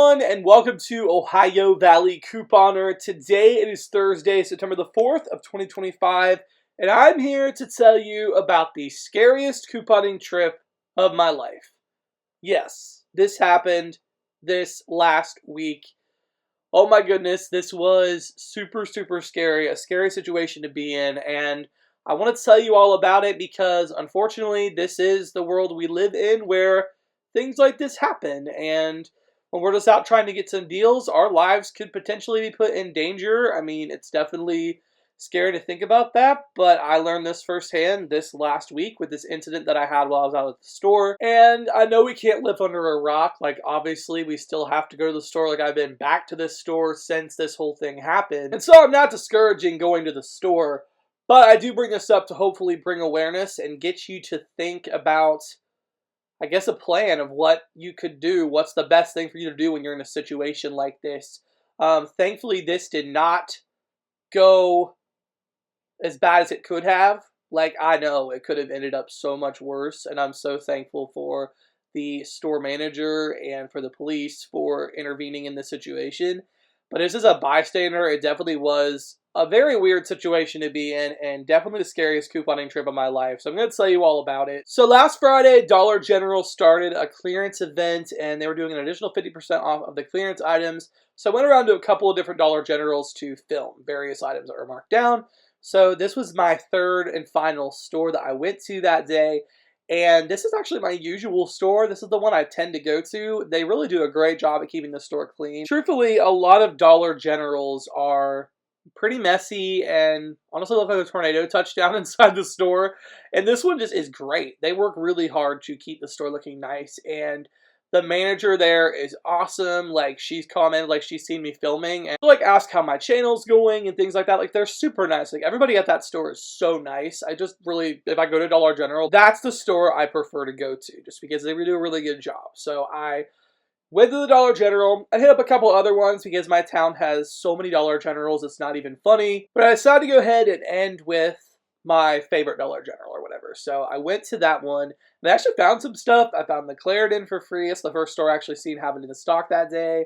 everyone, and welcome to Ohio Valley Couponer. Today it is Thursday, September the 4th of 2025, and I'm here to tell you about the scariest couponing trip of my life. Yes, this happened this last week. Oh my goodness, this was super scary, a scary situation to be in, and I want to tell you all about it because unfortunately this is the world we live in where things like this happen, and when we're just out trying to get some deals, our lives could potentially be put in danger. I mean, it's definitely scary to think about that, but I learned this firsthand this last week with this incident that I had while I was out at the store. And I know we can't live under a rock. Like, obviously, we still have to go to the store. Like, I've been back to this store since this whole thing happened. And so I'm not discouraging going to the store, but I do bring this up to hopefully bring awareness and get you to think about, I guess, a plan of what you could do. What's the best thing for you to do when you're in a situation like this? Thankfully, this did not go as bad as it could have. Like, I know it could have ended up so much worse, and I'm so thankful for the store manager and for the police for intervening in this situation. But as a bystander, it definitely was a very weird situation to be in, and definitely the scariest couponing trip of my life. So I'm going to tell you all about it. So last Friday, Dollar General started a clearance event, and they were doing an additional 50% off of the clearance items. So I went around to a couple of different Dollar Generals to film various items that were marked down. So this was my third and final store that I went to that day. And this is actually my usual store. This is the one I tend to go to. They really do a great job at keeping the store clean. Truthfully, a lot of Dollar Generals are pretty messy and honestly look like a tornado touchdown inside the store. And this one just is great. They work really hard to keep the store looking nice. And the manager there is awesome. Like, she's commented, like, she's seen me filming and like ask how my channel's going and things like that. Like, they're super nice. Like, everybody at that store is so nice. I just really, if I go to Dollar General, that's the store I prefer to go to just because they do a really good job. So I went to the Dollar General. I hit up a couple other ones because my town has so many Dollar Generals, it's not even funny. But I decided to go ahead and end with my favorite Dollar General or whatever. So I went to that one, and I actually found some stuff. I found the Claritin for free. It's the first store I actually seen having it in stock that day.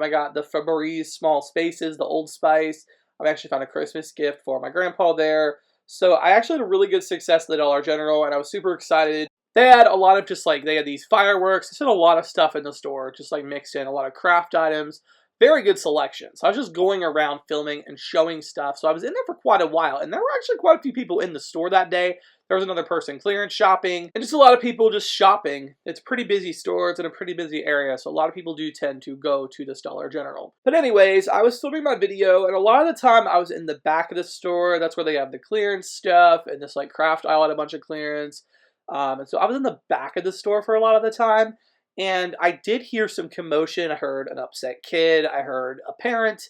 I got the Febreze Small Spaces, the Old Spice. I actually found a Christmas gift for my grandpa there. So I actually had a really good success at the Dollar General, and I was super excited. They had a lot of they had these fireworks. They had a lot of stuff in the store, just like mixed in, a lot of craft items. Very good selection. So I was just going around filming and showing stuff. So I was in there for quite a while, and there were actually quite a few people in the store that day. There was another person clearance shopping, and just a lot of people just shopping. It's a pretty busy store. It's in a pretty busy area, so a lot of people do tend to go to this Dollar General. But anyways, I was filming my video, and a lot of the time I was in the back of the store. That's where they have the clearance stuff, and this like craft aisle had a bunch of clearance. And so I was in the back of the store for a lot of the time, and I did hear some commotion. I heard an upset kid. I heard a parent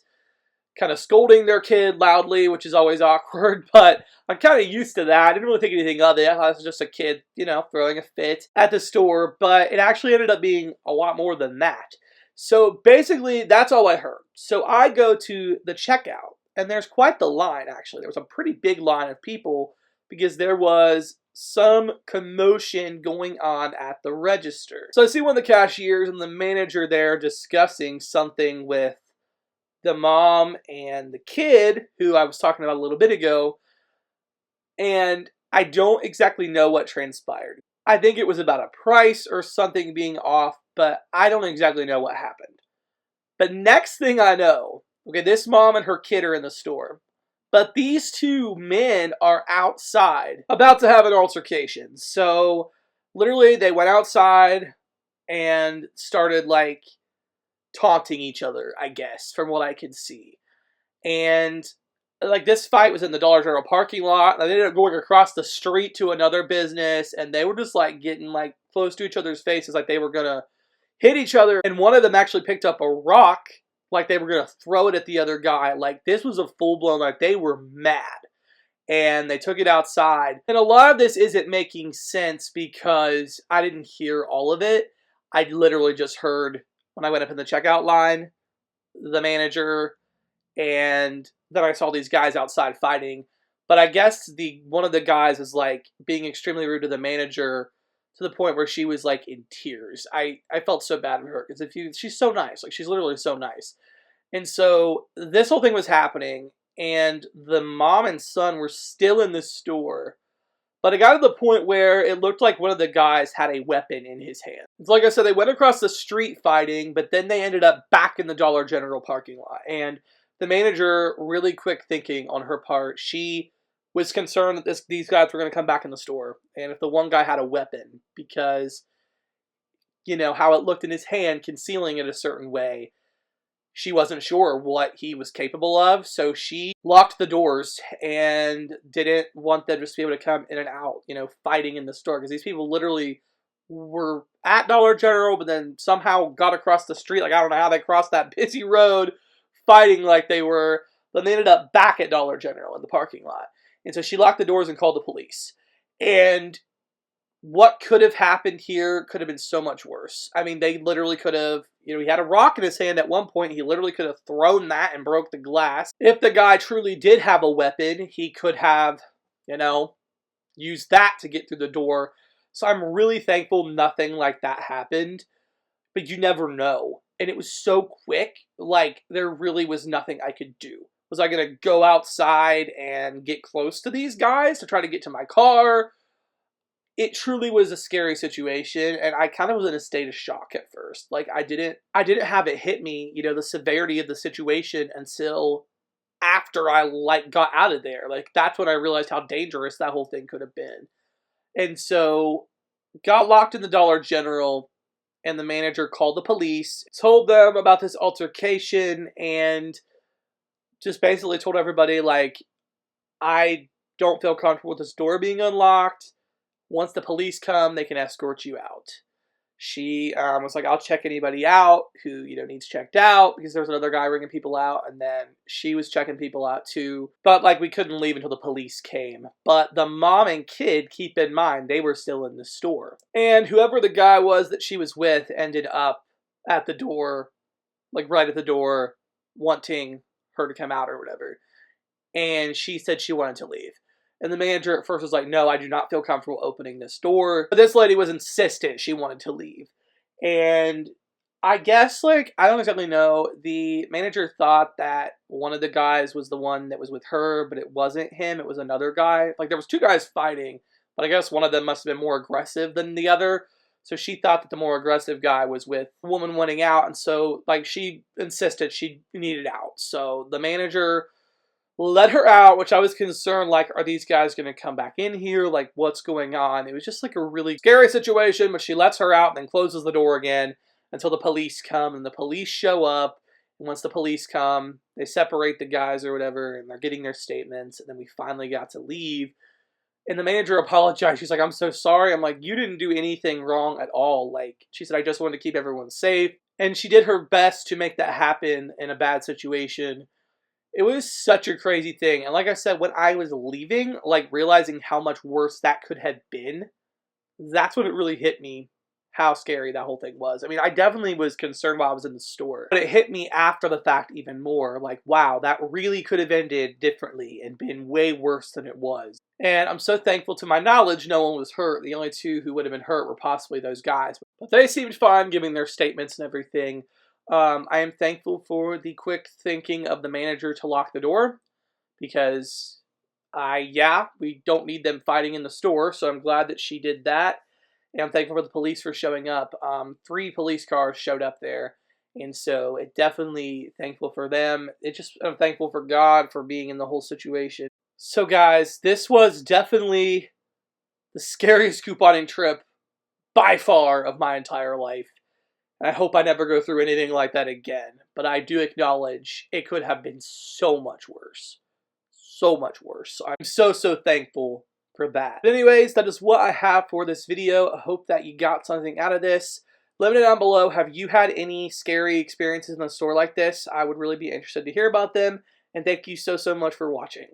kind of scolding their kid loudly, which is always awkward, but I'm kind of used to that. I didn't really think anything of it. I thought it was just a kid, you know, throwing a fit at the store, but it actually ended up being a lot more than that. So basically, that's all I heard. So I go to the checkout, and there's quite the line, actually. There was a pretty big line of people because there was some commotion going on at the register. So I see one of the cashiers and the manager there discussing something with the mom and the kid who I was talking about a little bit ago, and I don't exactly know what transpired. I think it was about a price or something being off, but I don't exactly know what happened. But next thing I know, okay, this mom and her kid are in the store, but these two men are outside about to have an altercation. So literally they went outside and started like taunting each other, I guess, from what I could see. And like this fight was in the Dollar General parking lot. And they ended up going across the street to another business, and they were just like getting like close to each other's faces, like they were gonna hit each other. And one of them actually picked up a rock, like they were gonna throw it at the other guy. Like this was a full-blown, like they were mad. And they took it outside. And a lot of this isn't making sense because I didn't hear all of it. I literally just heard when I went up in the checkout line, the manager, and then I saw these guys outside fighting. But I guess one of the guys is like being extremely rude to the manager to the point where she was like in tears. I felt so bad for her because she's so nice, like she's literally so nice. And so this whole thing was happening, and the mom and son were still in the store. But it got to the point where it looked like one of the guys had a weapon in his hand. It's like I said, they went across the street fighting, but then they ended up back in the Dollar General parking lot. And the manager, really quick thinking on her part, she was concerned that these guys were going to come back in the store. And if the one guy had a weapon, because, you know, how it looked in his hand, concealing it a certain way, she wasn't sure what he was capable of, so she locked the doors and didn't want them just to be able to come in and out, you know, fighting in the store. Because these people literally were at Dollar General, but then somehow got across the street. Like, I don't know how they crossed that busy road, fighting like they were. Then they ended up back at Dollar General in the parking lot. And so she locked the doors and called the police. And what could have happened here could have been so much worse. I mean, they literally could have, you know, he had a rock in his hand at one point. He literally could have thrown that and broke the glass. If the guy truly did have a weapon, he could have, you know, used that to get through the door. So I'm really thankful nothing like that happened. But you never know. And it was so quick, like, there really was nothing I could do. Was I going to go outside and get close to these guys to try to get to my car? It truly was a scary situation, and I kind of was in a state of shock at first. Like, I didn't have it hit me, you know, the severity of the situation until after I, like, got out of there. Like, that's when I realized how dangerous that whole thing could have been. And so, got locked in the Dollar General, and the manager called the police, told them about this altercation, and just basically told everybody, like, I don't feel comfortable with this door being unlocked. Once the police come, they can escort you out. She was like, I'll check anybody out who, you know, needs checked out, because there was another guy ringing people out, and then she was checking people out too. But, like, we couldn't leave until the police came. But the mom and kid, keep in mind, they were still in the store. And whoever the guy was that she was with ended up at the door, like right at the door, wanting her to come out or whatever. And she said she wanted to leave. And the manager at first was like, no, I do not feel comfortable opening this door. But this lady was insistent she wanted to leave. And I guess, like, I don't exactly know. The manager thought that one of the guys was the one that was with her, but it wasn't him. It was another guy. Like, there was two guys fighting, but I guess one of them must have been more aggressive than the other. So she thought that the more aggressive guy was with the woman wanting out. And so, like, she insisted she needed out. So the manager let her out, which I was concerned, like, are these guys going to come back in here? Like, what's going on? It was just, like, a really scary situation, but she lets her out and then closes the door again until the police come, and the police show up. And once the police come, they separate the guys or whatever, and they're getting their statements, and then we finally got to leave. And the manager apologized. She's like, I'm so sorry. I'm like, you didn't do anything wrong at all. Like, she said, I just wanted to keep everyone safe. And she did her best to make that happen in a bad situation. It was such a crazy thing. And like I said, when I was leaving, like, realizing how much worse that could have been, that's when it really hit me how scary that whole thing was. I mean, I definitely was concerned while I was in the store, but it hit me after the fact even more. Like, wow, that really could have ended differently and been way worse than it was. And I'm so thankful, to my knowledge, no one was hurt. The only two who would have been hurt were possibly those guys. But they seemed fine, giving their statements and everything. I am thankful for the quick thinking of the manager to lock the door, because we don't need them fighting in the store, so I'm glad that she did that. And I'm thankful for the police for showing up. 3 police cars showed up there, and so it definitely thankful for them. I'm thankful for God for being in the whole situation. So guys, this was definitely the scariest couponing trip by far of my entire life. I hope I never go through anything like that again. But I do acknowledge it could have been so much worse. So much worse. So I'm so thankful for that. But anyways, that is what I have for this video. I hope that you got something out of this. Let me know down below, have you had any scary experiences in a store like this? I would really be interested to hear about them. And thank you so much for watching.